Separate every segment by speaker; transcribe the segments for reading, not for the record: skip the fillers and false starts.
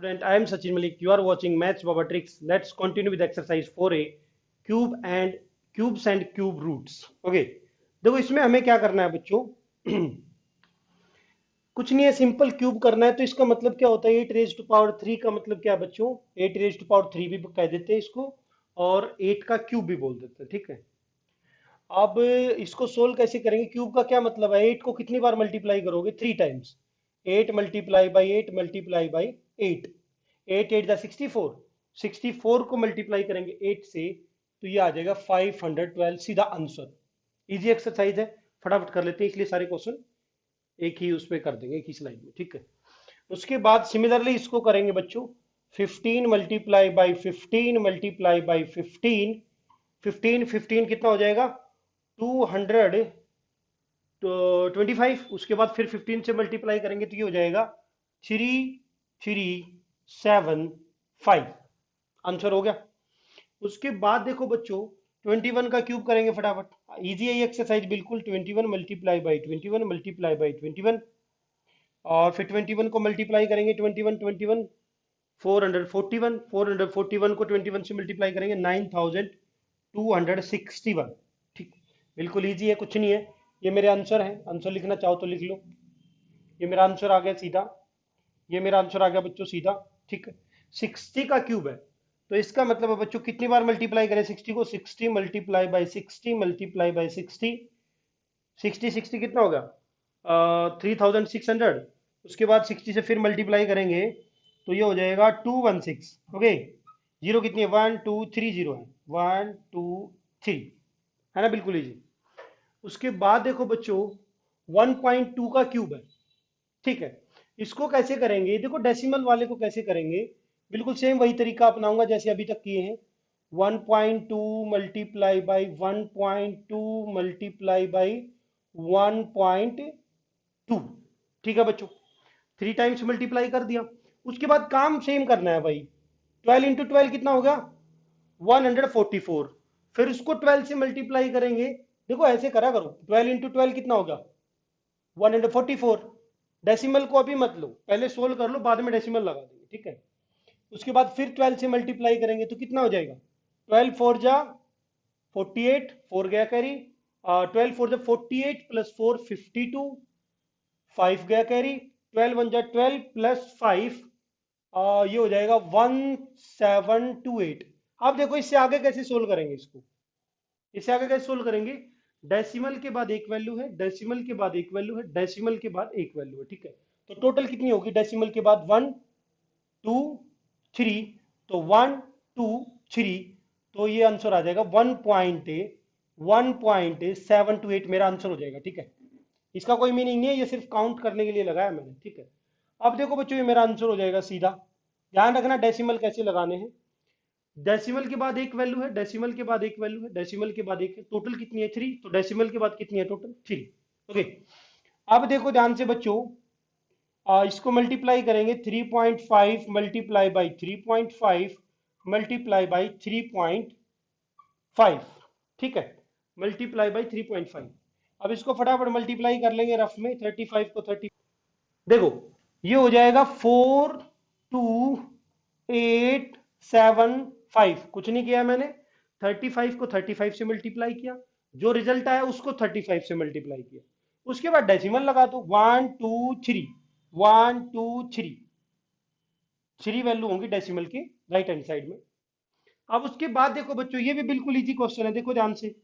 Speaker 1: Student, I am Sachin Malik. You are watching Maths Baba Tricks. Let's continue with exercise 4A, cube and cubes and cube roots. Okay. देखो इसमें हमें क्या करना है बच्चों? कुछ नहीं है, सिंपल क्यूब करना है। तो इसका मतलब क्या होता है? 8 रेज टू पावर 3 का मतलब क्या है बच्चों? 8 रेज टू पावर 3 भी कह देते हैं इसको, और 8 का क्यूब भी बोल देते हैं। ठीक है। अब इसको सोल्व कैसे करेंगे? क्यूब का क्या मतलब है? 8 को कितनी बार मल्टीप्लाई करोगे? 3 times. 8 multiply by 8 multiply by 8। 8 8 the 64। 64 को मल्टीप्लाई करेंगे 8 से तो ये आ जाएगा 512, सीधा आंसर। इजी एक्सरसाइज है, फटाफट कर लेते हैं, इसलिए सारे क्वेश्चन एक ही उस पर कर देंगे, एक ही स्लाइड में। ठीक है। उसके बाद सिमिलरली इसको करेंगे बच्चों। 15 मल्टीप्लाई बाई 15 मल्टीप्लाई बाई 15। 15 15 कितना हो जाएगा? 225। उसके बाद फिर 15 से मल्टीप्लाई करेंगे तो ये हो जाएगा 3375। आंसर हो गया। उसके बाद देखो बच्चों, 21 का क्यूब करेंगे फटाफट। इजी है ये एक्सरसाइज बिल्कुल। 21 मल्टीप्लाई बाई 21 मल्टीप्लाई बाई 21, और फिर 21 को मल्टीप्लाई करेंगे। 21 21 441। 441 को 21 से मल्टीप्लाई करेंगे 9261। ठीक। बिल्कुल इजी है, कुछ नहीं है। ये मेरे आंसर है। आंसर लिखना चाहो तो लिख लो। ये मेरा आंसर आ गया सीधा। ये मेरा आंसर आ गया बच्चों सीधा। ठीक है। 60 का क्यूब है, तो इसका मतलब है बच्चों कितनी बार मल्टीप्लाई करें 60 को? 60 मल्टीप्लाई बाई 60 मल्टीप्लाई बाई 60। 60 60 कितना होगा? 3600। उसके बाद 60 से फिर मल्टीप्लाई करेंगे तो ये हो जाएगा 216। ओके। जीरो कितनी है? 1230 है। 123 है ना, बिल्कुल इजी। उसके बाद देखो बच्चों, 1.2 का क्यूब है। ठीक है। इसको कैसे करेंगे? देखो डेसिमल वाले को कैसे करेंगे, बिल्कुल सेम वही तरीका अपनाऊंगा जैसे अभी तक किए हैं। 1.2 मल्टीप्लाई बाई 1.2 मल्टीप्लाई बाई 1.2। ठीक है बच्चों, 3 टाइम्स मल्टीप्लाई कर दिया। उसके बाद काम सेम करना है भाई। 12 इंटू 12 कितना होगा? 144। फिर उसको 12 से मल्टीप्लाई करेंगे। देखो ऐसे करा करो, 12 इंटू 12 कितना होगा? 144। डेसिमल को अभी मत लो, पहले सोल्व कर लो, बाद में डेसिमल लगा देंगे। ठीक है। उसके बाद फिर 12 से मल्टीप्लाई करेंगे तो कितना हो जाएगा? 12 फोर जा 48, 4 गया कैरी। 12 फोर जा 48 प्लस 4 52, 5 गया कैरी। 12 वन जा 12 प्लस 5, ये हो जाएगा 1728। अब देखो इससे आगे कैसे सोल्व करेंगे इसको? इससे आगे कैसे सोल्व करेंगे? डेसिमल के बाद एक वैल्यू है, डेसिमल के बाद एक वैल्यू है, डेसिमल के बाद एक वैल्यू है। ठीक है। तो टोटल कितनी होगी डेसिमल के बाद? 1 2 3। तो 1 2 3, तो ये आंसर आ जाएगा 1.728 मेरा आंसर हो जाएगा। ठीक है। इसका कोई मीनिंग नहीं है, ये सिर्फ काउंट करने के लिए लगाया मैंने। ठीक है। अब देखो बच्चों, ये मेरा आंसर हो जाएगा सीधा। ध्यान रखना डेसिमल कैसे लगाने हैं। डेसिमल के बाद एक वैल्यू है, डेसिमल के बाद एक वैल्यू है, डेसिमल के बाद एक है। टोटल कितनी है? 3। तो डेसिमल के बाद कितनी है? टोटल 3। ओके। अब देखो ध्यान से बच्चों, इसको मल्टीप्लाई करेंगे। 3.5 मल्टीप्लाई बाई 3.5 मल्टीप्लाई बाई 3.5। ठीक है। Multiply by 3.5। अब इसको फटाफट मल्टीप्लाई कर लेंगे रफ में। 35 को 30, देखो ये हो जाएगा 42875। कुछ नहीं किया मैंने, 35 को 35 से मल्टीप्लाई किया, जो रिजल्ट आया उसको 35 से मल्टीप्लाई किया। उसके बाद डेसिमल लगा दो। 1 2 3, 1 2 3, 3 वैल्यू होंगी डेसिमल के राइट हैंड साइड में। अब उसके बाद देखो बच्चों, ये भी बिल्कुल इजी क्वेश्चन है, देखो ध्यान से।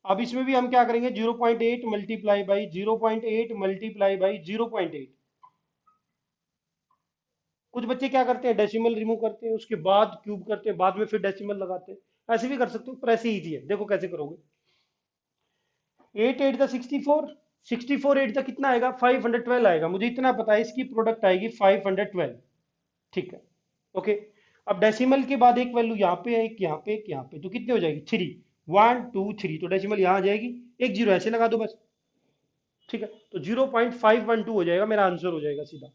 Speaker 1: अब इसमें भी हम क्या करेंगे? 0.8 मल्टीप्लाई बाई 0.8 मल्टीप्लाई बाई 0.8। कुछ बच्चे क्या करते हैं, डेसिमल रिमूव करते हैं, उसके बाद क्यूब करते हैं, बाद में फिर डेसिमल लगाते हैं। ऐसे भी कर सकते हो, पर ऐसे इजी है। देखो कैसे करोगे। 8 8 द 64। 64 8 द कितना आएगा? 512 आएगा। मुझे इतना पता है, इसकी प्रोडक्ट आएगी 512। ठीक है। ओके। अब डेसिमल के बाद एक वैल्यू यहाँ पे है, एक यहाँ पे, एक यहाँ पे, तो कितने हो जाएगी? 3। 1 2 3, तो डेसिमल यहाँ आ जाएगी, एक जीरो ऐसे लगा दो बस। ठीक है। तो 0.512 हो जाएगा, मेरा आंसर हो जाएगा सीधा।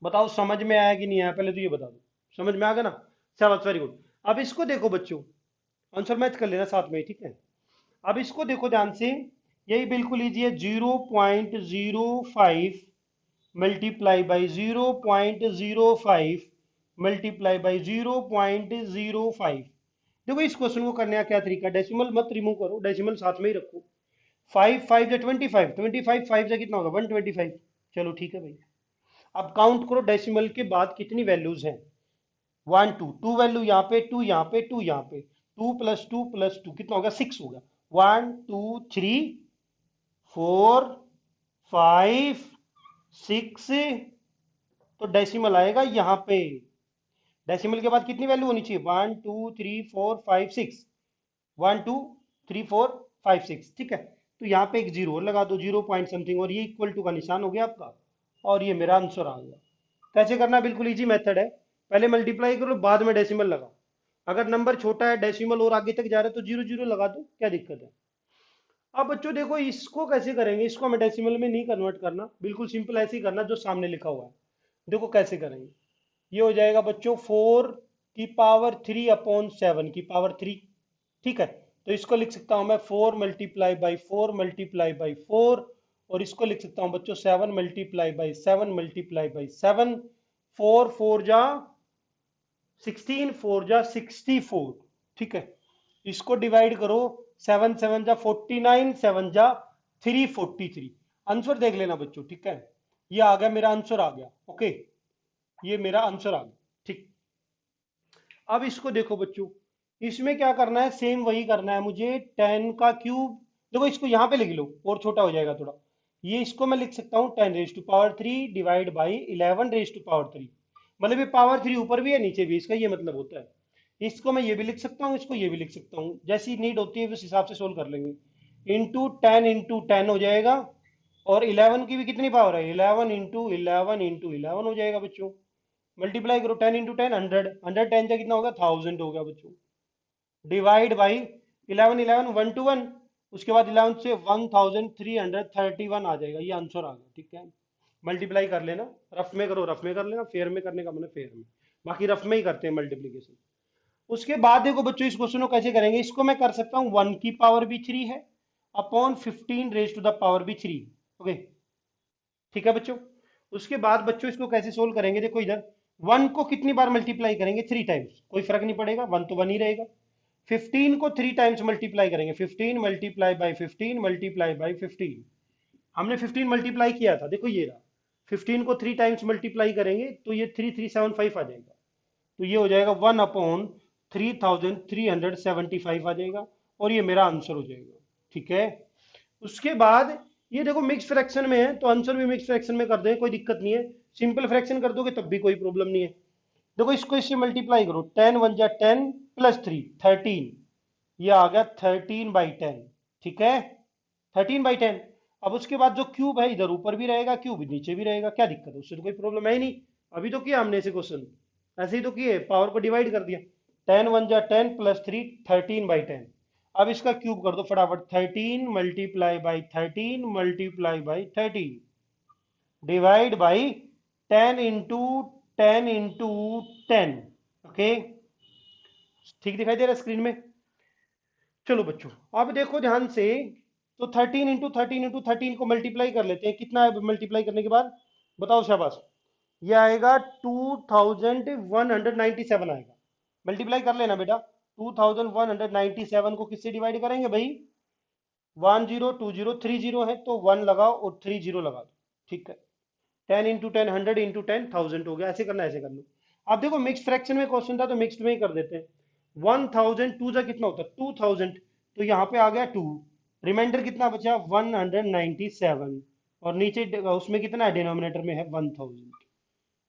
Speaker 1: बताओ समझ में आया कि नहीं आया? पहले तो ये बता दो, समझ में आ गया ना? चलो वेरी गुड। अब इसको देखो बच्चों, आंसर मैच कर लेना साथ में, ठीक है। अब इसको देखो ध्यान से, यही बिल्कुल इजी है। 0.05 मल्टीप्लाई बाई 0.05 मल्टीप्लाई बाई 0.05। देखो इस क्वेश्चन को करने का क्या तरीका, डेसिमल मत रिमूव करो, डेसिमल साथ में ही रखो। 5 5 जा 25, 25 5 जा कितना होगा 125। चलो ठीक है भाई। अब काउंट करो डेसिमल के बाद कितनी वैल्यूज हैं। 1 2 वैल्यू यहाँ पे, 2 यहाँ पे, 2 यहाँ पे, 2 + 2 + 2 कितना होगा 6 होगा। 1 2 3 4 5 6। तो डेसिमल आएगा यहाँ पे। डेसिमल के बाद कितनी वैल्यू होनी चाहिए 1 2 3 4 5 6। 1 2 3 4 5 6 ठीक है। तो यहाँ पे एक जीरो लगा दो, 0 पॉइंट समथिंग, और ये इक्वल टू का निशान हो गया आपका, और ये मेरा आंसर आ गया। कैसे करना है, बिल्कुल इजी मेथड है। पहले मल्टीप्लाई करो, बाद में डेसिमल लगाओ। अगर नंबर छोटा है, डेसिमल और आगे तक जा रहा है, तो जीरो जीरो लगा दो, क्या दिक्कत है। अब बच्चों देखो इसको कैसे करेंगे, इसको हमें डेसिमल में नहीं कन्वर्ट करना, बिल्कुल सिंपल ऐसे ही करना जो सामने लिखा हुआ है। देखो कैसे करेंगे। ये हो जाएगा बच्चों 4⁻³ ठीक है। तो इसको लिख सकता हूं मैं 4 × 4 × 4 और इसको लिख सकता हूं बच्चों 7 × 7 × 7 4 4 जा 16 4 जा 64 ठीक है। इसको डिवाइड करो, 7 7 जा 49 7 जा 343। आंसर देख लेना बच्चों ठीक है। ये आ गया, मेरा आंसर आ गया। ओके, ये मेरा आंसर आ गया ठीक। अब इसको देखो बच्चों, इसमें क्या करना है, सेम वही करना है मुझे, 10 का क्यूब। देखो इसको यहाँ पे लिख लो और छोटा हो जाएगा थोड़ा। ये इसको मैं लिख सकता हूँ 10⁻³ डिवाइड बाई 11⁻³। मतलब ये पावर 3 ऊपर भी है नीचे भी, इसका ये मतलब होता है। इसको मैं ये भी लिख सकता हूँ, इसको ये भी लिख सकता हूँ, जैसी नीड होती है उस हिसाब से सोल्व कर लेंगे। ×10 हो जाएगा, और 11 की भी कितनी पावर है, 11 × 11 × 11 हो जाएगा बच्चों। मल्टीप्लाई करो, 10 × 10 100, 100 10 से कितना होगा 1000 हो गया बच्चों। डिवाइड बाई 11 11 1 to 1, उसके बाद 11 से 1331 आ जाएगा, ये आंसर आ गया ठीक है। मल्टीप्लाई कर लेना, रफ में करो रफ में कर लेना, फेयर में करने का मैंने फेयर में, बाकी रफ में ही करते हैं मल्टीप्लीकेशन। उसके बाद देखो बच्चों इस क्वेश्चन को कैसे करेंगे, इसको मैं कर सकता हूँ 1 की पावर भी 3 है upon 15 raised to the power भी 3। ओके ठीक है बच्चों। उसके बाद बच्चों इसको कैसे सोल्व करेंगे, देखो इधर 1 को कितनी बार मल्टीप्लाई करेंगे 3 टाइम्स, कोई फर्क नहीं पड़ेगा, 1 तो 1 ही रहेगा। 15 को 3 टाइम्स मल्टीप्लाई करेंगे, 15 मल्टीप्लाई बाई 15 मल्टीप्लाई बाई 15। हमने 15 मल्टीप्लाई किया था, देखो ये रहा। 15 को 3 टाइम्स मल्टीप्लाई करेंगे तो ये 3375 आ जाएगा। तो ये हो जाएगा 1/3375 आ जाएगा, और ये मेरा आंसर हो जाएगा ठीक है। उसके बाद ये देखो मिक्स फ्रैक्शन में है, तो आंसर भी मिक्स फ्रैक्शन में कर दें, कोई दिक्कत नहीं है। सिंपल फ्रैक्शन कर दोगे तब भी कोई प्रॉब्लम नहीं है। देखो इसको इससे मल्टीप्लाई करो, 10 1 जा 10 + 3 13, ये आ गया 13/10 ठीक है, 13/10। अब उसके बाद जो क्यूब है इधर ऊपर भी रहेगा, क्यूब नीचे भी रहेगा, क्या दिक्कत है, उससे तो कोई प्रॉब्लम है ही नहीं। अभी तो किया हमने ऐसे क्वेश्चन, ऐसे ही तो किए, पावर को डिवाइड कर दिया। 10 1 जा 10 + 3 13/10। अब इसका क्यूब कर दो फटाफट, 13 multiply by 13 multiply by 13 divide by 10 × 10 × 10। Okay, ठीक दिखाई दे रहा है स्क्रीन में। चलो बच्चों अब देखो ध्यान से, तो 13 × 13 × 13 को मल्टीप्लाई कर लेते हैं, कितना है मल्टीप्लाई करने के बाद, बताओ शाबाश। ये आएगा 2197 आएगा। मल्टीप्लाई कर लेना बेटा, 2197 को किससे डिवाइड करेंगे भाई, 10 20 30 है, तो 1 लगाओ और 30 लगा दो ठीक है। 10 × 10 100 × 10 1000 हो गया, ऐसे करना ऐसे करना। अब देखो मिक्स फ्रैक्शन में क्वेश्चन था तो मिक्स्ड में ही कर देते हैं। 1000 2 जा कितना होता है 2000, तो यहाँ पे आ गया 2, रिमाइंडर कितना बचा 197, और नीचे उसमें कितना है डिनोमिनेटर में है 1000।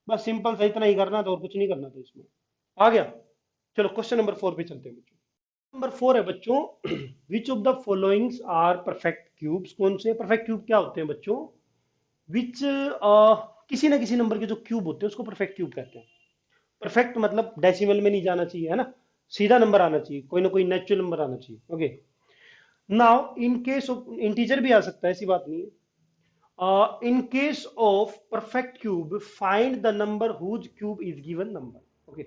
Speaker 1: बस सिंपल सा इतना ही करना था और कुछ नहीं करना था इसमें, आ गया। चलो क्वेश्चन नंबर 4 पे चलते हैं बच्चों। नंबर 4 है बच्चों, which of the followings are perfect cubes, कौन से परफेक्ट क्यूब क्या होते हैं बच्चों, विच किसी ना किसी नंबर के जो क्यूब होते हैं उसको परफेक्ट क्यूब कहते हैं। परफेक्ट मतलब डेसिमल में नहीं जाना चाहिए, है ना, सीधा नंबर आना चाहिए, कोई ना कोई नेचुरल नंबर आना चाहिए। Okay, now in case of integer भी आ सकता है, ऐसी बात नहीं है। In case of perfect cube find the number whose cube is given number. Okay,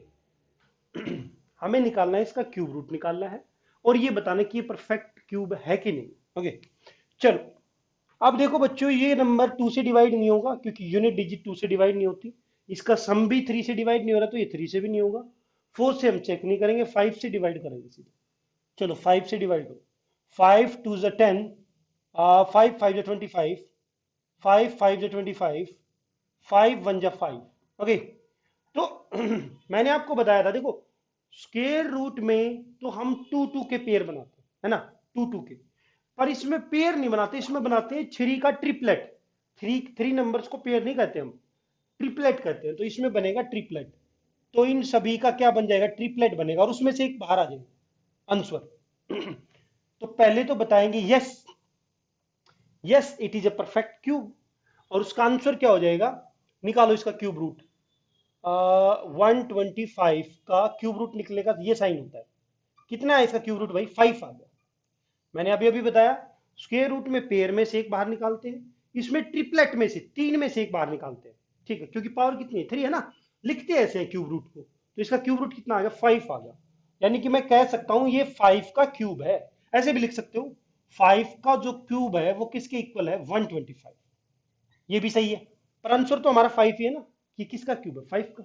Speaker 1: हमें निकालना है इसका क्यूब रूट निकालना है, और ये बताना कि ये परफेक्ट क्यूब है कि नहीं। ओके चलो, अब देखो बच्चों, ये नंबर 2 से डिवाइड नहीं होगा क्योंकि यूनिट डिजिट 2 से डिवाइड नहीं होती। इसका सम भी 3 से डिवाइड नहीं हो रहा, तो ये 3 से भी नहीं होगा। 4 से हम चेक नहीं करेंगे, 5 से डिवाइड करेंगे सीधे। चलो 5 से डिवाइड करो। 5 2 ज़ा 10, 5 5 ज़ा 25, 5 5 ज़ा 25, 5 1 ज़ा 5। ओके। तो मैंने आपको बताया था, देखो स्क्वायर रूट में तो हम टू टू के पेयर बनाते हैं, है ना, टू टू के। पर इसमें पेयर नहीं बनाते, इसमें बनाते हैं थ्री का ट्रिपलेट। थ्री थ्री नंबर्स को पेयर नहीं कहते हम, ट्रिपलेट कहते हैं। तो इसमें बनेगा ट्रिपलेट। तो इन सभी का क्या बन जाएगा, ट्रिपलेट बनेगा, और उसमें से एक बाहर आ जाएगा आंसर। तो पहले तो बताएंगे yes, yes it is a perfect cube. और उसका आंसर क्या हो जाएगा, निकालो इसका क्यूब रूट। 125 का क्यूब रूट निकलेगा तो ये साइन होता है। कितना है इसका क्यूब रूट भाई, 5 आ गया। मैंने अभी अभी बताया, स्क्वायर रूट में पेयर में से एक बाहर निकालते हैं, इसमें ट्रिपलेट में से तीन में से एक बाहर निकालते हैं। ठीक है, क्योंकि पावर कितनी है, 3 है ना। लिखते हैं ऐसे क्यूब रूट को, तो इसका क्यूब रूट कितना आ गया, 5 आ गया। यानी कि मैं कह सकता हूं ये 5 का क्यूब है। ऐसे भी लिख सकते हो, 5 का जो क्यूब है वो किसके इक्वल है, 125। ये भी सही है। पर आंसर तो हमारा 5 ही है ना, कि किसका क्यूब है, 5 का।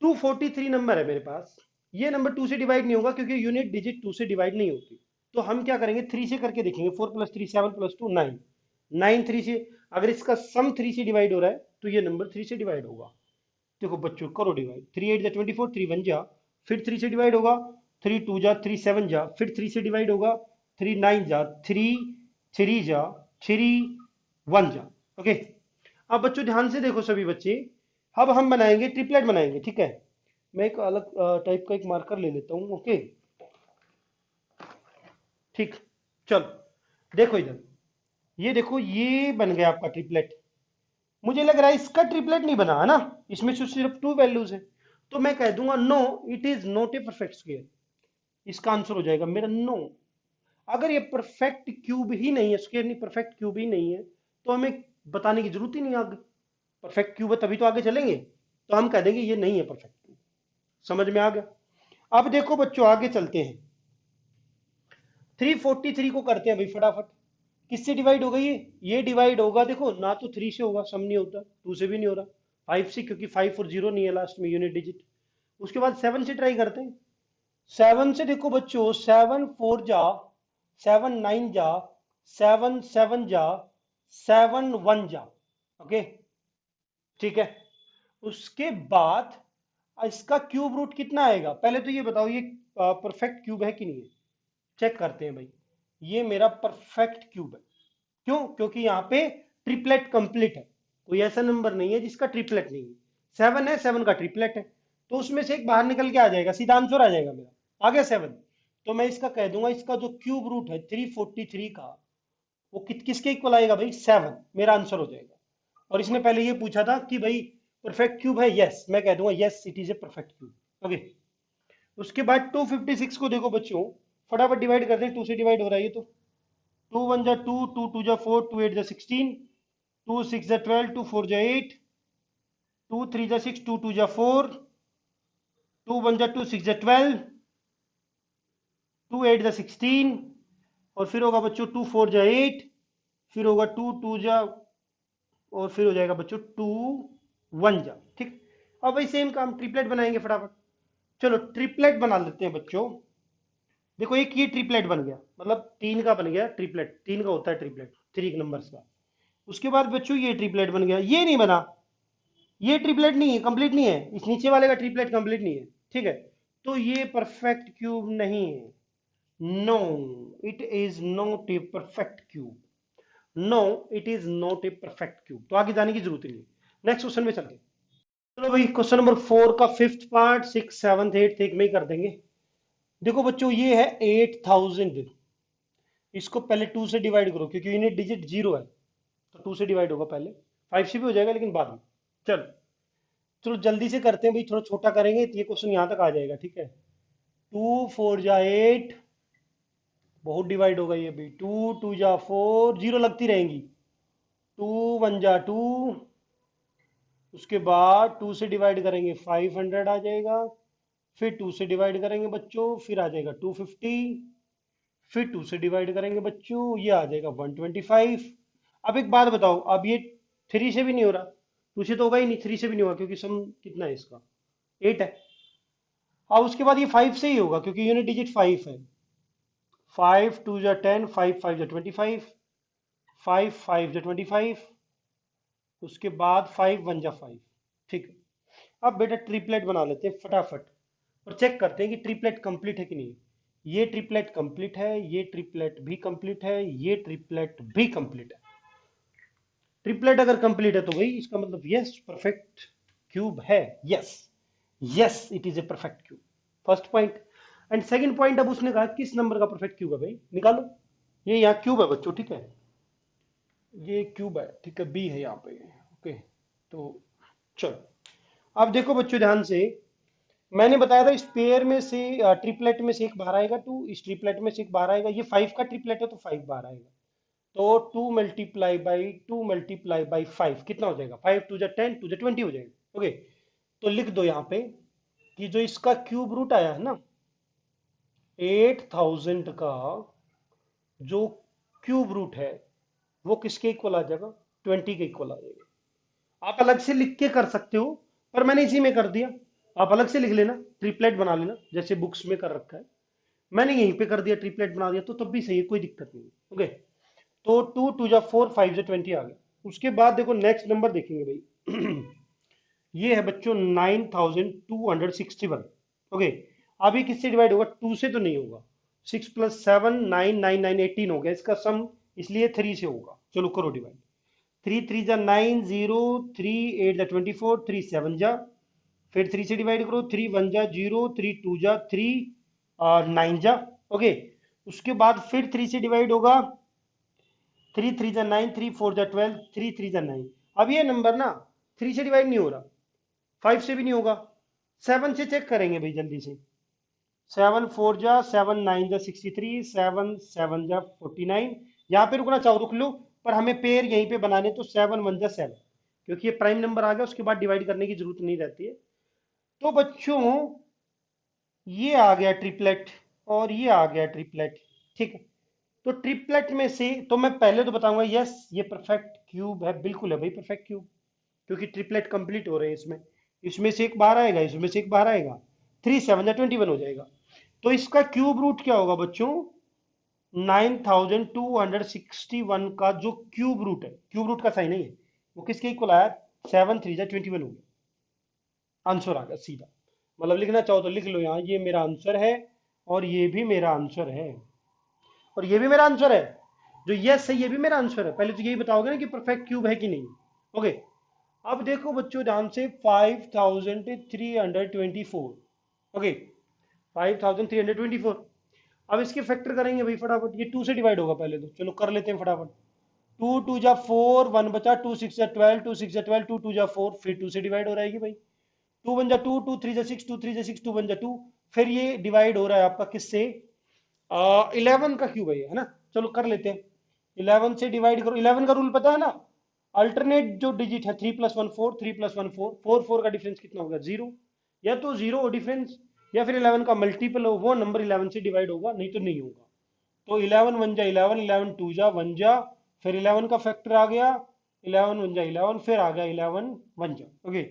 Speaker 1: 243 नंबर है मेरे पास। ये नंबर 2 से डिवाइड नहीं होगा क्योंकि यूनिट डिजिट 2 से डिवाइड नहीं होती। तो हम क्या करेंगे, 3 से करके देखेंगे। 4 + 3 7 + 2 9, 9 3 से। अगर इसका सम 3 से डिवाइड हो रहा है तो ये नंबर 3 से डिवाइड होगा। देखो बच्चों करो डिवाइड, 3 8 जा 24, 3 1 जा, फिर 3 से डिवाइड होगा। 3 2 जा, 3 7 जा, फिर 3 से डिवाइड होगा। 3 9 जा, 3 3 जा, 3 1 जा। ओके। अब बच्चों ध्यान से देखो सभी बच्चे, अब हम बनाएंगे ट्रिपलेट बनाएंगे, ठीक है। मैं एक अलग टाइप का एक मार्कर ले लेता हूँ। ओके, ठीक। चलो देखो इधर, ये देखो ये बन गया आपका ट्रिपलेट। मुझे लग रहा है इसका ट्रिपलेट नहीं बना, है ना, इसमें से सिर्फ 2 वैल्यूज है। तो मैं कह दूंगा no, it is not a perfect square. इसका आंसर हो जाएगा मेरा नो। अगर ये परफेक्ट क्यूब ही नहीं है, स्क्वायर नहीं, परफेक्ट क्यूब ही नहीं है, तो हमें बताने की जरूरत ही नहीं आगे। परफेक्ट क्यूब है तभी तो आगे चलेंगे। तो हम कह देंगे ये नहीं है परफेक्ट क्यूब। समझ में आ गया। अब देखो बच्चों आगे चलते हैं। 343 को करते हैं भाई फटाफट। किससे डिवाइड होगा ये डिवाइड होगा, देखो ना तो 3 से होगा, सम नहीं होता, 2 से भी नहीं हो रहा, 5 से, क्योंकि 5 और 0 नहीं है लास्ट में यूनिट डिजिट। उसके बाद 7 से ट्राई करते हैं। 7 से देखो बच्चों, 7 4 जा, 7 9 जा, 7 7 जा, 7 1 जा। ओके, ठीक है। उसके बाद इसका क्यूब रूट कितना आएगा, पहले तो ये बताओ ये परफेक्ट क्यूब है कि नहीं है। चेक करते हैं भाई। ये मेरा परफेक्ट क्यूब है। क्यों, क्योंकि यहाँ पे ट्रिपलेट कंप्लीट है। कोई ऐसा नंबर नहीं है जिसका ट्रिपलेट नहीं है। 7 है, 7 का ट्रिपलेट है, तो उसमें से एक बाहर निकल के आ जाएगा, सीधा आंसर आ जाएगा मेरा, आ गया 7। तो मैं इसका कह दूंगा, इसका जो क्यूब रूट है 343 का, वो किसके इक्वल आएगा भाई, 7। मेरा आंसर हो जाएगा। और इसने पहले ये पूछा था कि भाई परफेक्ट क्यूब है, यस, मैं कह दूंगा yes it is a perfect cube. Okay. उसके बाद 256 को देखो बच्चों, फटाफट डिवाइड करते हैं, 2 से डिवाइड हो रहा है ये तो। 2 1 जा 2, 2 2 जा 4, 2 8 जा 16, 2 6 जा 12, 2 4 जा 8, 2 3 जा 6, 2 2 जा 4, 2 1 जा 2, 6 जा 12, 2 8 जा 16, और फिर होगा बच्चों 2 4 जा 8, फिर होगा 2 2 जा, और फिर हो जाएगा बच्चों 2 1 जा। ठीक। अब वही सेम काम, ट्रिपलेट बनाएंगे फटाफट। चलो ट्रिपलेट बना लेते हैं बच्चों। देखो एक ये ट्रिपलेट बन गया, मतलब 3 का बन गया ट्रिपलेट, 3 का होता है ट्रिपलेट, 3 नंबर्स का। उसके बाद बच्चों ये ट्रिपलेट बन गया, ये नहीं बना, ये ट्रिपलेट नहीं है, कंप्लीट नहीं है, इस नीचे वाले का ट्रिपलेट कंप्लीट नहीं है। ठीक है, तो ये परफेक्ट क्यूब नहीं है। No, it is not a perfect cube. No, it is not a perfect cube. तो आगे जाने की जरूरत ही नहीं। नेक्स्ट क्वेश्चन में चलते हैं। चलो भाई क्वेश्चन नंबर 4 का fifth part, six seventh eighth एक में ही कर देंगे। देखो बच्चों ये है 8000। इसको पहले 2 से डिवाइड करो क्योंकि यूनिट डिजिट 0 है, तो 2 से डिवाइड होगा पहले। 5 से भी हो जाएगा लेकिन बाद में। चलो, चलो जल्दी से करते हैं भाई, थोड़ा छोटा करेंगे तो ये क्वेश्चन यहाँ तक आ जाएगा। ठीक है, 2 4 जा 8, बहुत डिवाइड होगा ये भी। 2 2 जा 4, जीरो लगती रहेंगी। 2 1 जा 2, उसके बाद 2 से डिवाइड करेंगे 500 आ जाएगा। फिर 2 से डिवाइड करेंगे बच्चों, फिर आ जाएगा 250, फिर 2 से डिवाइड करेंगे बच्चों, ये आ जाएगा 125। अब एक बात बताओ, अब ये 3 से भी नहीं हो रहा, 2 से तो होगा ही नहीं, 3 से भी नहीं होगा क्योंकि सम कितना है इसका, 8 है। अब उसके बाद ये 5 से ही होगा क्योंकि यूनिट डिजिट 5 है। 5 2 जा 10, 5 5 जा 25, 5 5 जा 25, उसके बाद 5 1 जा 5। ठीक है, अब बेटा ट्रिपलेट बना लेते हैं फटाफट और चेक करते हैं कि ट्रिपलेट कंप्लीट है कि नहीं। ये ट्रिपलेट कंप्लीट है, ये ट्रिपलेट भी कंप्लीट है, ये ट्रिपलेट भी कंप्लीट है। ट्रिपलेट अगर कंप्लीट है तो भाई इसका मतलब यस परफेक्ट क्यूब है। Yes, yes it is a perfect cube. First point. And second point, अब उसने कहा किस नंबर का परफेक्ट क्यूब है भाई, निकालो। ये यहाँ क्यूब है बच्चों, ठीक है, ये क्यूब है, ठीक है, बी है यहाँ पे। ओके, तो चलो अब देखो बच्चों ध्यान से, मैंने बताया था इस पेयर में से ट्रिपलेट में से एक बाहर आएगा 2, इस ट्रिपलेट में से एक बाहर आएगा, ये 5 का ट्रिपलेट है तो 5 बाहर आएगा। तो 2 × 2 × 5 कितना हो जाएगा, 5 2 जा 10, 2 जा 20 हो जाएगा। ओके, तो लिख दो यहाँ पे कि जो इसका क्यूब रूट आया है ना 8000 का, जो क्यूब रूट है वो किसके इक्वल आ जाएगा, 20 के इक्वल आ जाएगा। आप अलग से लिख के कर सकते हो, पर मैंने इसी में कर दिया। आप अलग से लिख लेना, ट्रिपलेट बना लेना जैसे बुक्स में कर रखा है, मैंने यहीं पे कर दिया, ट्रिपलेट बना दिया, तो तब भी सही है, कोई दिक्कत नहीं। ओके, तो 2 2 जा 4, 5 जा 20 आ गया। उसके बाद देखो नेक्स्ट नंबर देखेंगे भाई ये है बच्चों 9261। ओके, अभी किससे डिवाइड होगा, 2 से तो नहीं होगा, 6 + 7 9 9 9 18 हो गया इसका सम, इसलिए 3 से होगा। चलो करो डिवाइड, 3 3 जा 9 0, 3 8 जा 24, 3 7 जा, फिर 3 से डिवाइड करो, 3 1 जा 0, 3 2 जा 3 और 9 जा। ओके, उसके बाद फिर 3 से डिवाइड होगा, 3 3 जा 9, 3 4 जा 12, 3 3 जा 9। अब ये नंबर ना 3 से डिवाइड नहीं हो रहा, 5 से भी नहीं होगा, 7 से चेक करेंगे भाई जल्दी से। 7 4 जा 7 9 जा 63, 7 7 जा 49। यहाँ पे रुकना चाहो रुक लो, पर हमें पेयर यहीं पे बनाने, तो 7 1 जा 7, क्योंकि ये प्राइम नंबर आ गया उसके बाद डिवाइड करने की जरूरत नहीं रहती है। तो बच्चों ये आ गया ट्रिपलेट और ये आ गया ट्रिपलेट, ठीक है। तो ट्रिपलेट में से तो मैं पहले तो बताऊंगा यस ये परफेक्ट क्यूब है, बिल्कुल है भाई परफेक्ट क्यूब, क्योंकि ट्रिपलेट कंप्लीट हो रहे हैं इसमें, इसमें से एक बाहर आएगा, इसमें से एक बाहर आएगा, 3 7 जा 21 हो जाएगा। तो इसका क्यूब रूट क्या होगा बच्चों, 9261 का जो क्यूब रूट है, क्यूब रूट का साइन नहीं है, वो किसके इक्वल आया, 7 3 जा 21 हो गया, आंसर आ गया सीधा। मतलब लिखना चाहो तो लिख लो यहाँ, ये मेरा आंसर है और ये भी मेरा आंसर है और ये भी मेरा आंसर है, जो यस है ये भी मेरा आंसर है। पहले तो यही बताओगे ना कि परफेक्ट क्यूब है कि नहीं। ओके, अब देखो बच्चों ध्यान से 5324। ओके, 5324। अब इसके फैक्टर करेंगे भाई फटाफट, ये 2 से डिवाइड होगा पहले तो, चलो कर लेते हैं फटाफट। 2 2 जा 4, 1 बचा, 2 6 जा 12, 2 6 जा 12, 2 2 जा 4, फिर 2 से डिवाइड हो रहेगी भाई। 2 1 जा 2, 2 3 जा 6, 2 3 जा 6, 2 1 जा 2, फिर ये डिवाइड हो रहा है आपका किससे, 11 का क्यूब है ये, है ना। चलो कर लेते हैं, 11 से डिवाइड करो, 11 का रूल पता है ना, अल्टरनेट जो डिजिट है 3 + 1 4, 3 + 1 4, 4 4 का डिफरेंस कितना होगा, जीरो। या तो जीरो हो डिफरेंस, या फिर 11 का मल्टीपल हो, वो नंबर 11 से डिवाइड होगा, नहीं तो नहीं होगा। तो 11 1 जा 11, 11 2 जा 1 जा, फिर 11 का फैक्टर आ गया, 11 1 जा 11, फिर आ गया 11 1 जा। ओके,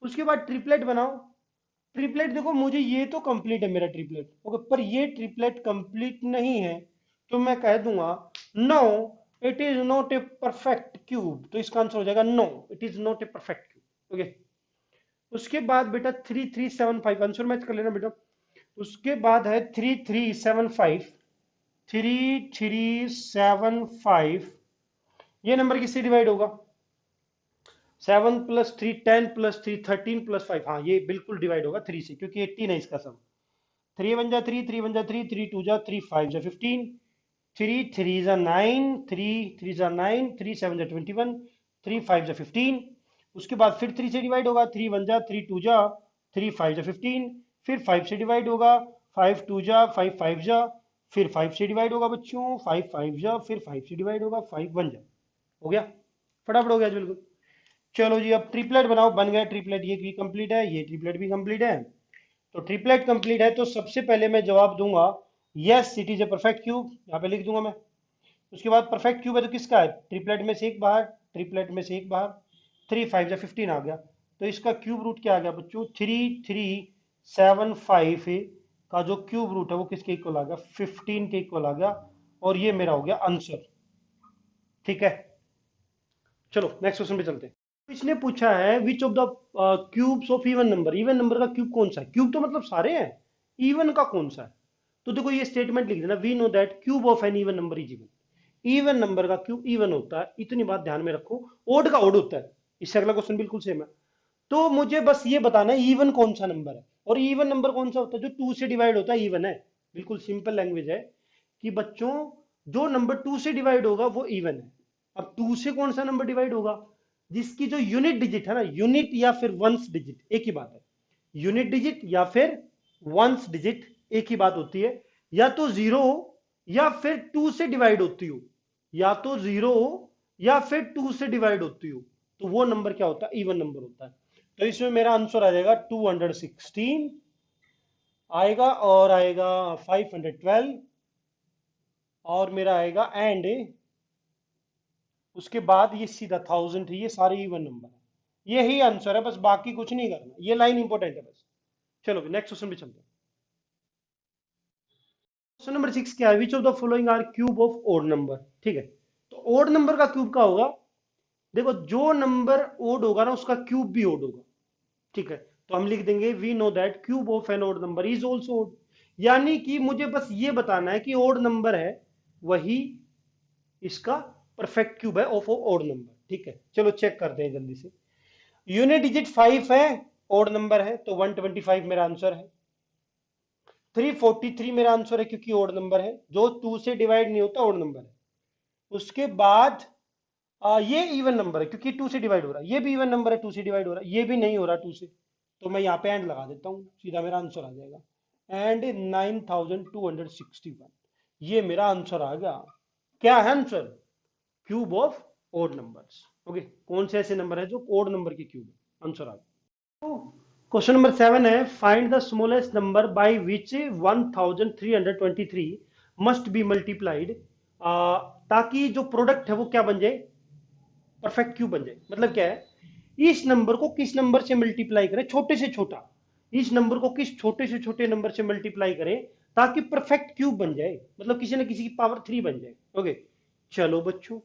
Speaker 1: उसके बाद ट्रिपलेट बनाओ। ट्रिपलेट देखो मुझे ये तो कंप्लीट है मेरा ट्रिपलेट, ओके, पर ये ट्रिपलेट कंप्लीट नहीं है, तो मैं कह दूंगा no it is not a perfect cube, तो इसका आंसर हो जाएगा no it is not a perfect cube. Okay, उसके बाद बेटा 3375, आंसर मैच कर लेना बेटा। उसके बाद है 3375, 3375, ये नंबर किससे डिवाइड होगा, 7 + 3 10 + 3 13 + 5, हाँ ये बिल्कुल डिवाइड होगा 3 से, क्योंकि 18 है इसका सम। 3 1 जा 3, 3 1 जा 3, 3 2 जा 3, 5 जा 15, 3 3 जा 9, 3 3 जा 9, 3 7 जा 21, 3 5 जा 15। उसके बाद फिर 3 से डिवाइड होगा, 3 1 जा 3 2 जा 3 5 जा 15, फिर 5 से डिवाइड होगा, 5 2 जा 5 5 जा, फिर 5 से डिवाइड होगा बच्चों, 5 5 जा, फिर 5 से डिवाइड होगा, 5 1 जा। हो गया, फटाफट हो गया जी बिल्कुल। चलो जी अब ट्रिपलेट बनाओ, बन गया ट्रिपलेट, ये भी कंप्लीट है, ये ट्रिपलेट भी कंप्लीट है। तो ट्रिपलेट कंप्लीट है तो सबसे पहले मैं जवाब दूंगा yes it is a perfect cube, यहाँ पे लिख दूंगा मैं। उसके बाद परफेक्ट क्यूब है तो किसका है, ट्रिपलेट में से एक बाहर, ट्रिपलेट में से एक बाहर, 3 5 या 15 आ गया। तो इसका क्यूब रूट क्या आ गया बच्चों, 3375 का जो क्यूब रूट है वो किसके इक्वल आ गया, 15 के इक्वल आ गया। और ये मेरा हो गया आंसर। ठीक है, चलो नेक्स्ट क्वेश्चन पे चलते हैं। इसने पूछा है which of the cubes of even number, even number का क्यूब कौन सा है, क्यूब तो मतलब सारे हैं, इवन का कौन सा है। तो देखो ये स्टेटमेंट लिख देना, we know that cube of an even number is even, even number का क्यूब इवन होता है, इतनी बात ध्यान में रखो। ओड का ओड होता है। इससे अगला क्वेश्चन बिल्कुल सेम है। तो मुझे बस ये बताना है इवन कौन सा नंबर है, और इवन नंबर कौन सा होता है, जो 2 से डिवाइड होता है इवन है। बिल्कुल सिंपल लैंग्वेज है कि बच्चों जो नंबर 2 से डिवाइड होगा वो इवन है। अब 2 से कौन सा नंबर डिवाइड होगा, जिसकी जो यूनिट डिजिट है ना, यूनिट या फिर वंस डिजिट एक ही बात है, यूनिट डिजिट या फिर वंस डिजिट एक ही बात होती है। या तो जीरो हो या फिर 2 से डिवाइड होती हो, या तो जीरो हो या फिर 2 से डिवाइड होती हो, तो वो नंबर क्या होता है, इवन नंबर होता है। तो इसमें मेरा आंसर आ जाएगा 216 आएगा, और आएगा 512, और मेरा आएगा एंड उसके बाद ये सीधा 1000 है। ये सारे इवन नंबर है, यही आंसर है, बस बाकी कुछ नहीं करना, ये लाइन इंपॉर्टेंट है बस। चलो नेक्स्ट क्वेश्चन पे चलते हैं। क्वेश्चन नंबर 6 क्या है, which of the following are cube of odd number. ठीक है, तो ओड नंबर का क्यूब का होगा, देखो जो नंबर ओड होगा ना उसका क्यूब भी ओड होगा। ठीक है, तो हम लिख देंगे we know that cube of an odd number is also odd. यानी कि मुझे बस ये बताना है कि ओड नंबर है वही इसका परफेक्ट क्यूब है ऑफ ओड नंबर। ठीक है, चलो चेक करते हैं जल्दी से। यूनिट डिजिट 5 है, ओड नंबर है, तो 125 मेरा आंसर है। 343 मेरा आंसर है क्योंकि ओड नंबर है, जो 2 से डिवाइड नहीं होता ओड नंबर है। उसके बाद ये इवन नंबर है क्योंकि 2 से डिवाइड हो रहा है, ये भी इवन नंबर है, 2 से डिवाइड हो रहा है, ये भी नहीं हो रहा 2 से, तो मैं यहाँ पे एंड लगा देता हूँ, सीधा मेरा आंसर आ जाएगा एंड 9261। ये मेरा आंसर आ गया। क्या है answer, cube of odd numbers. Okay, कौन से ऐसे नंबर है जो ओड नंबर के क्यूब है, आंसर आ गया। क्वेश्चन नंबर 7 है, find the smallest number by which 1323 must be multiplied, ताकि जो प्रोडक्ट है वो क्या बन जाए, परफेक्ट क्यूब बन जाए। मतलब क्या है, इस नंबर को किस नंबर से मल्टीप्लाई करें, छोटे से छोटा, इस नंबर को किस छोटे से छोटे नंबर से मल्टीप्लाई करें ताकि परफेक्ट क्यूब बन जाए, मतलब किसी न किसी की पावर 3 बन जाए। ओके, चलो बच्चों,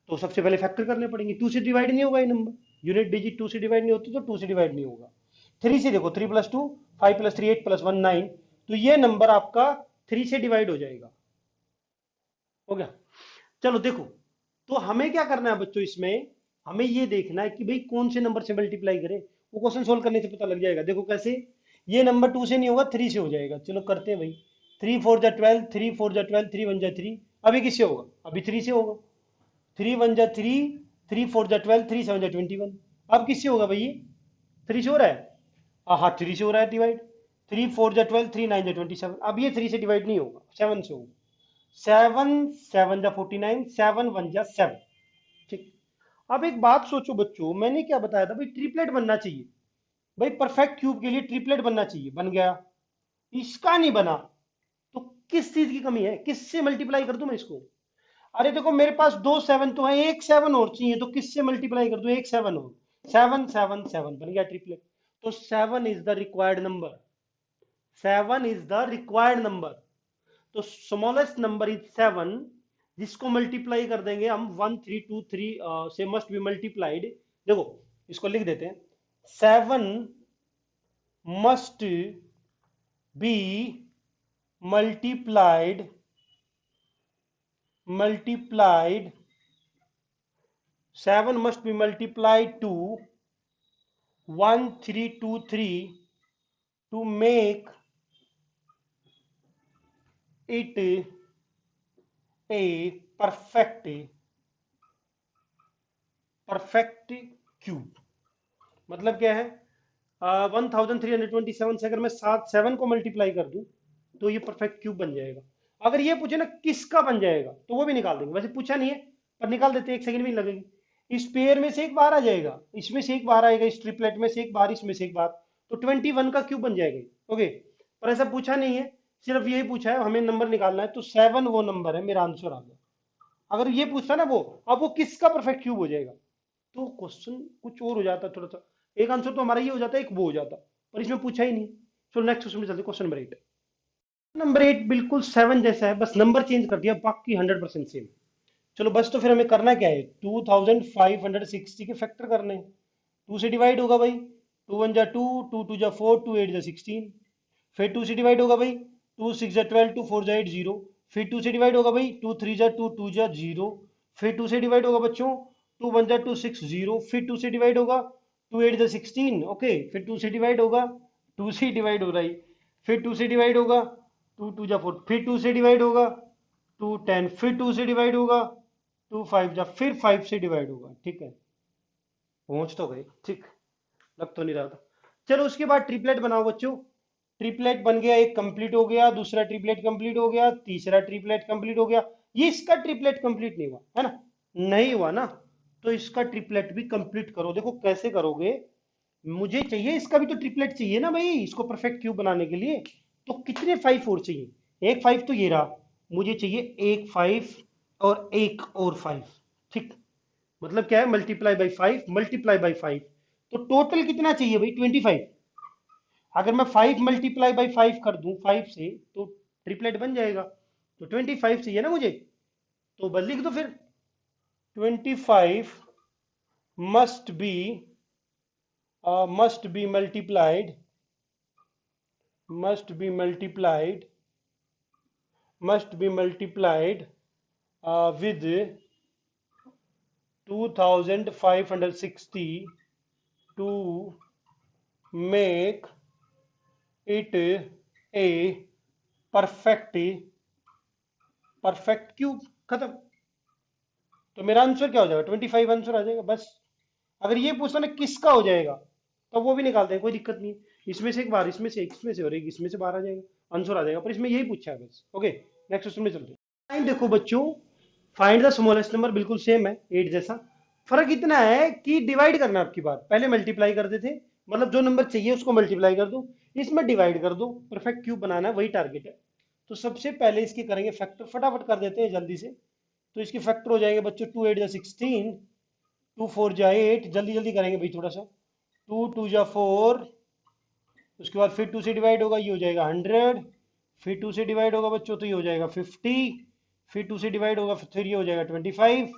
Speaker 1: तो सबसे पहले फैक्टर करने पड़ेंगे, 2 से डिवाइड नहीं होगा ये नंबर, यूनिट डिजिट 2 से डिवाइड नहीं होती तो 2 से डिवाइड नहीं होगा। 3 से देखो, 3 + 2 5 + 3 8 + 1 9, तो ये नंबर आपका 3 से डिवाइड हो जाएगा। हो गया, चलो देखो, तो हमें क्या करना है बच्चों, इसमें हमें ये देखना है कि भाई कौन से नंबर से मल्टीप्लाई करें, वो क्वेश्चन सोल्व करने से पता लग जाएगा। देखो कैसे, ये नंबर 2 से नहीं होगा 3 से हो जाएगा, चलो करते हैं भाई। 3 4 जा 12, 3 4 जा 12, 3 1 जा 3, अभी किससे होगा, अभी 3 से होगा। 3 1 जा 3, 3 4 जा 12, 3 7 जा 21, अब किससे होगा भाई, ये 3 से हो रहा है, हाँ 3 से हो रहा है डिवाइड। 3 4 जा 12, 3 9 जा 27, अब ये 3 से डिवाइड नहीं होगा, 7 से होगा। 7 7 जा 49, 7 1 जा 7। ठीक, अब एक बात सोचो बच्चों, मैंने क्या बताया था भाई, ट्रिपलेट बनना चाहिए भाई, परफेक्ट क्यूब के लिए ट्रिपलेट बनना चाहिए, बन गया, इसका नहीं बना, तो किस चीज की कमी है, किससे मल्टीप्लाई कर दूं मैं इसको। अरे देखो मेरे पास 2 7 तो है, एक 7 और चाहिए, तो किससे मल्टीप्लाई कर दूं, एक 7 और, 7 7 7 बन गया ट्रिपलेट। तो 7 is the required number, 7 is the required number. तो स्मॉलेस्ट नंबर इज 7, जिसको मल्टीप्लाई कर देंगे हम 1323 से, मस्ट बी मल्टीप्लाइड। देखो इसको लिख देते हैं, 7 must be multiplied, multiplied 7 must be multiplied to 1323 to make it a perfect cube. मतलब क्या है, 1327 से अगर मैं 7 को मल्टीप्लाई कर दूं तो ये परफेक्ट क्यूब बन जाएगा। अगर ये पूछे ना किसका बन जाएगा तो वो भी निकाल देंगे, वैसे पूछा नहीं है पर निकाल देते हैं, 1 सेकंड भी नहीं लगेगी। इस पेयर में से एक बाहर आ जाएगा, इसमें से एक बाहर आएगा, इस ट्रिपलेट में से एक बाहर, इसमें से एक बाहर, तो 21 का क्यूब बन जाएगा। ओके, पर ऐसा पूछा नहीं है, सिर्फ यही पूछा है, हमें नंबर निकालना है, तो 7 वो नंबर है, मेरा आंसर आ गया। अगर ये पूछता ना वो, अब वो किसका परफेक्ट क्यूब हो जाएगा, तो क्वेश्चन कुछ और हो जाता थोड़ा सा। एक आंसर तो हमारा ये हो जाता, एक वो हो जाता, पर इसमें पूछा ही नहीं। चलो नेक्स्ट क्वेश्चन में चलते, क्वेश्चन नंबर 8। नंबर 8 बिल्कुल 7 जैसा है, बस नंबर चेंज कर दिया, बाकी 100% सेम। चलो बस, तो फिर हमें करना क्या है, 2560 के फैक्टर करने हैं। 2 से डिवाइड होगा भाई, 2 1 जा 2, 2 2 जा 4, 2 8 जा 16। फिर 2 से डिवाइड होगा भाई, 2 6 जा 12, 2 4 जा 8 0। फिर 2 से डिवाइड होगा भाई, 2 3 जा 2, 2 जा 0। फिर 2 से डिवाइड होगा बच्चों, 2 1 जा 2 6 0। फिर 2 से डिवाइड होगा, 2 8 जा 16। ओके, फिर 2 से डिवाइड होगा, 2 से डिवाइड हो रहा है। फिर 2 से डिवाइड होगा, 2 2 जा 4। फिर 2 से डिवाइड होगा, 2 10। फिर 2 से डिवाइड होगा, 2 5 जा, फिर 5 से डिवाइड होगा। ठीक है, पहुंच तो गए। ठीक, लग तो नहीं रहा था। चलो उसके बाद ट्रिपलेट बनाओ बच्चों। ट्रिपलेट बन गया, एक कंप्लीट हो गया, दूसरा ट्रिपलेट कंप्लीट हो गया, तीसरा ट्रिपलेट कंप्लीट हो गया। ये इसका ट्रिपलेट कंप्लीट नहीं हुआ है ना, नहीं हुआ ना, तो इसका ट्रिपलेट भी कंप्लीट करो। देखो कैसे करोगे, मुझे चाहिए इसका भी तो ट्रिपलेट चाहिए ना भाई, इसको परफेक्ट क्यूब बनाने के लिए। तो कितने 5 और चाहिए, एक 5 तो ये रहा, मुझे चाहिए एक 5 और एक और 5। ठीक, मतलब क्या है, मल्टीप्लाई बाई 5 मल्टीप्लाई बाई 5, तो टोटल कितना चाहिए भाई, 25। अगर मैं 5 मल्टीप्लाई बाई 5 कर दूं 5 से, तो ट्रिपलेट बन जाएगा। तो 25 चाहिए ना मुझे, तो बस लिख दो फिर, 25 must be must be multiplied must be multiplied must be multiplied with 2560 to make it a perfect perfect cube. खत्म। तो मेरा आंसर क्या हो जाएगा, 25 आंसर आ जाएगा बस। अगर ये पूछता ना किसका हो जाएगा, तो वो भी निकालते हैं, कोई दिक्कत नहीं है। इसमें से एक बार, इसमें से एक, इसमें से और एक इसमें से बाहर आ जाएगा, आंसर आ जाएगा। पर इसमें यही पूछा है बस। ओके, नेक्स्ट क्वेश्चन में चलते हैं। टाइम देखो बच्चों, फाइंड द स्मॉलेस्ट नंबर बिल्कुल सेम है 8 जैसा। फर्क इतना है कि डिवाइड करना है आपकी बात, पहले मल्टीप्लाई करते थे, मतलब जो नंबर चाहिए उसको मल्टीप्लाई कर दो, इसमें डिवाइड कर दो, परफेक्ट क्यूब बनाना है, वही टारगेट है। तो सबसे पहले इसके करेंगे फैक्टर, फटाफट कर देते हैं जल्दी से। तो इसके फैक्टर हो जाएंगे बच्चों, 2 8 जा 16, 2 4 जा 8, जल्दी जल्दी करेंगे भाई थोड़ा सा। 2 2 जा 4, उसके बाद फिर 2 से डिवाइड होगा, ये हो जाएगा 100। फिर 2 से डिवाइड होगा बच्चों, तो ये हो जाएगा 50। फिर 2 से डिवाइड होगा, फिर ये हो जाएगा 25।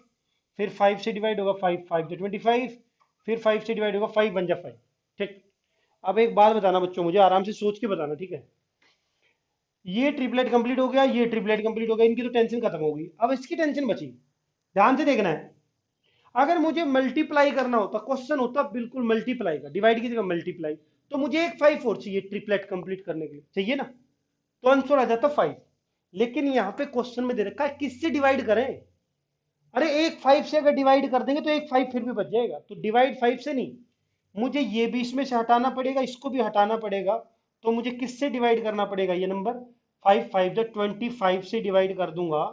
Speaker 1: फिर 5 से डिवाइड होगा, 5 5 जा 25। फिर 5 से डिवाइड होगा, 5 1 जा 5। ठीक, अब एक बात बताना बच्चों, मुझे आराम से सोच के बताना, ठीक है। ये ट्रिपलेट कंप्लीट हो गया, ये ट्रिपलेट कंप्लीट हो गया, इनकी तो टेंशन खत्म हो गई, अब इसकी टेंशन बची। ध्यान से देखना है, अगर मुझे मल्टीप्लाई करना होता, क्वेश्चन होता बिल्कुल मल्टीप्लाई का, डिवाइड की जगह मल्टीप्लाई, तो मुझे एक 5 और चाहिए ट्रिपलेट कंप्लीट करने के लिए, चाहिए ना, तो आंसर आ जाता 5। लेकिन यहाँ पे क्वेश्चन में दे रखा है किससे डिवाइड करें। अरे एक 5 से अगर डिवाइड कर देंगे तो एक 5 फिर भी बच जाएगा, तो डिवाइड 5 से नहीं, मुझे ये भी इसमें से हटाना पड़ेगा, इसको भी हटाना पड़ेगा। तो मुझे किससे डिवाइड करना पड़ेगा, ये नंबर 5 5 जब 25 से डिवाइड कर दूंगा,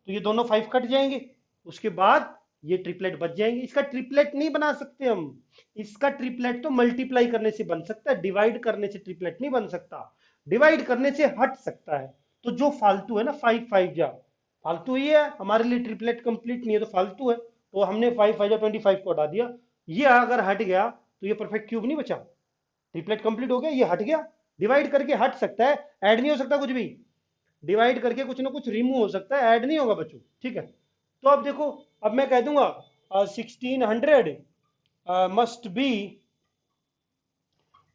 Speaker 1: तो ये दोनों 5 कट जाएंगे, उसके बाद ये ट्रिपलेट बच जाएंगे। इसका ट्रिपलेट नहीं बना सकते हम, इसका ट्रिपलेट तो मल्टीप्लाई करने से बन सकता है, डिवाइड करने से ट्रिपलेट नहीं बन सकता, डिवाइड करने से हट सकता है। तो जो फालतू है ना, 5 5 जा फालतू ही है, हमारे लिए ट्रिपलेट कंप्लीट नहीं है तो फालतू है, तो हमने 5 5 जा 25 को हटा दिया। ये अगर हट गया तो ये परफेक्ट क्यूब नहीं बचा, ट्रिपलेट कंप्लीट हो गया, ये हट गया। डिवाइड करके हट सकता है, ऐड नहीं हो सकता कुछ भी, डिवाइड करके कुछ ना कुछ रिमूव हो सकता है, ऐड नहीं होगा बच्चों, ठीक है। तो अब देखो, अब मैं कह दूंगा 1600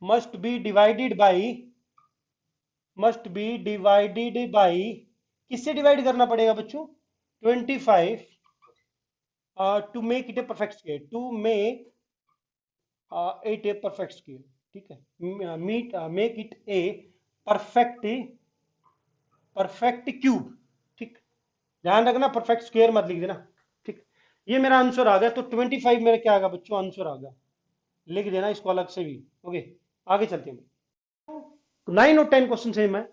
Speaker 1: must be divided by, must be divided by, किससे डिवाइड करना पड़ेगा बच्चों, 25 to make it a perfect square, to make it a perfect square, ठीक है, make it a perfect perfect cube. ठीक, ध्यान रखना परफेक्ट स्क्वायर मत लिख देना। ठीक, ये मेरा आंसर आ गया, तो 25 मेरा क्या आ गया बच्चों, आंसर आ गया, लिख देना इसको अलग से भी। ओके, आगे चलते हैं। 9 और 10 क्वेश्चन सेम है,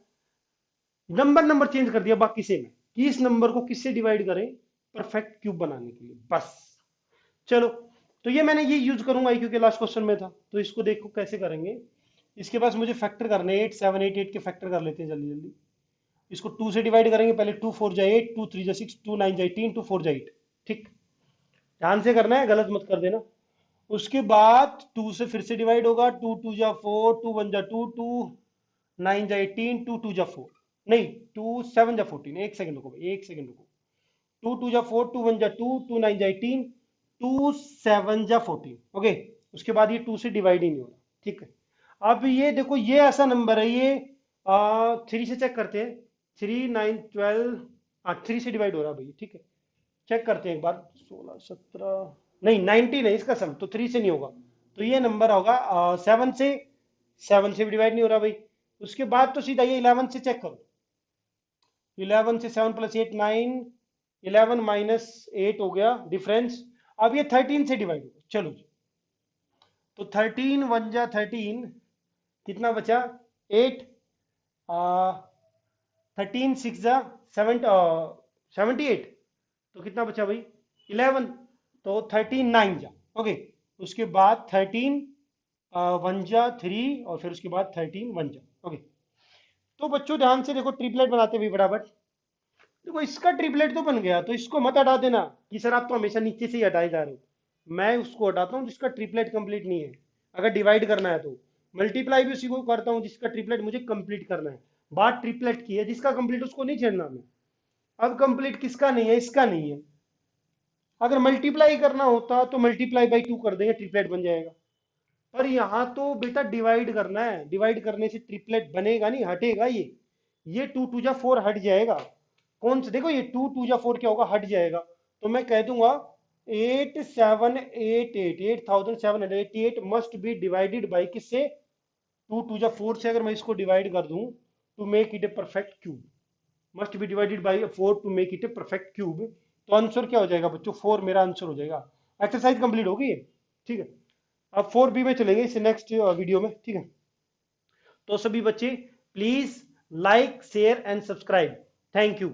Speaker 1: नंबर चेंज कर दिया, बाकी सेम है कि इस नंबर को किससे डिवाइड करें परफेक्ट क्यूब बनाने के लिए, बस। चलो, तो ये मैंने ये यूज करूंगा IQ के लास्ट क्वेश्चन में था, तो इसको देखो कैसे करेंगे। इसके पास मुझे फैक्टर करने 8 7 8 8 के फैक्टर कर लेते हैं जल्दी जल्दी। इसको 2 से डिवाइड करेंगे, पहले 2 4 जा 8, 2 3 जा 6, 2 9 जा 18, 2 4 जा 8। ठीक, ध्यान से करना है, गलत मत कर देना। उसके बाद 2 से फिर से डिवाइड होगा, 2 2 जा 4, 2 1 जा 2, 2 9 जा 18, 2 2 जा 4, नहीं 2 7 जा 14, एक सेकंड रुको भाई, एक सेकंड रुको। 2 2 जा 4, 2 1 जा 2, 2 9 जा 18, 2 7 जा 14। ओके, उसके बाद ये 2 से डिवाइड ही नहीं हो रहा। ठीक है, अब ये देखो, ये ऐसा नंबर है, ये 3 से चेक करते हैं। 3 9 12, 3 से डिवाइड हो रहा है भाई। ठीक है, चेक करते हैं एक बार। 16 17, नहीं 19 है इसका सम, तो 3 से नहीं होगा। तो ये नंबर होगा 7 से। 7 से भी डिवाइड नहीं हो रहा भाई। उसके बाद तो सीधा ये 11 से चेक करो। 11 से 7 प्लस 8 9, 11 माइनस 8 हो गया डिफरेंस। अब ये 13 से डिवाइड होगा, चलो जी। तो 13 1 जा 13, कितना बचा 8, 13 6 जा 78, तो कितना बचा भाई 11। तो 13 9 जा। ओके, उसके बाद 13 1 जा 3, और फिर उसके बाद 13 1 जा। ओके, तो बच्चों ध्यान से देखो, ट्रिपलेट बनाते हुए फटाफट। देखो इसका ट्रिपलेट तो बन गया, तो इसको मत हटा देना कि सर आप तो हमेशा नीचे से ही हटाए जा रहे हो। मैं उसको हटाता हूँ जिसका ट्रिपलेट कंप्लीट नहीं है। अगर डिवाइड करना है तो मल्टीप्लाई भी उसी को करता हूँ जिसका ट्रिपलेट मुझे कंप्लीट करना है। बात ट्रिपलेट की है, जिसका कंप्लीट उसको नहीं छेड़ना हमें। अब कंप्लीट किसका नहीं है, इसका नहीं है। अगर मल्टीप्लाई करना होता तो मल्टीप्लाई बाई 2 कर देंगे, ट्रिपलेट बन जाएगा। पर यहाँ तो बेटा डिवाइड करना है, डिवाइड करने से ट्रिपलेट बनेगा नहीं, हटेगा ये 2 2 जा 4 हट जाएगा। कौन सा, देखो ये 2 2 जा 4 क्या होगा, हट जाएगा। तो मैं कह दूंगा 8788 मस्ट बी डिवाइडेड बाई किससे, 2 2 जा 4 से। अगर मैं इसको डिवाइड कर दूं to make it a perfect cube, must be divided by 4 to make it a perfect cube. तो आंसर क्या हो जाएगा बच्चों, 4 मेरा आंसर हो जाएगा। एक्सरसाइज कंप्लीट होगी ये। ठीक है, अब 4B में चलेंगे इस नेक्स्ट वीडियो में। ठीक है, तो सभी बच्चे please like share and subscribe. Thank you.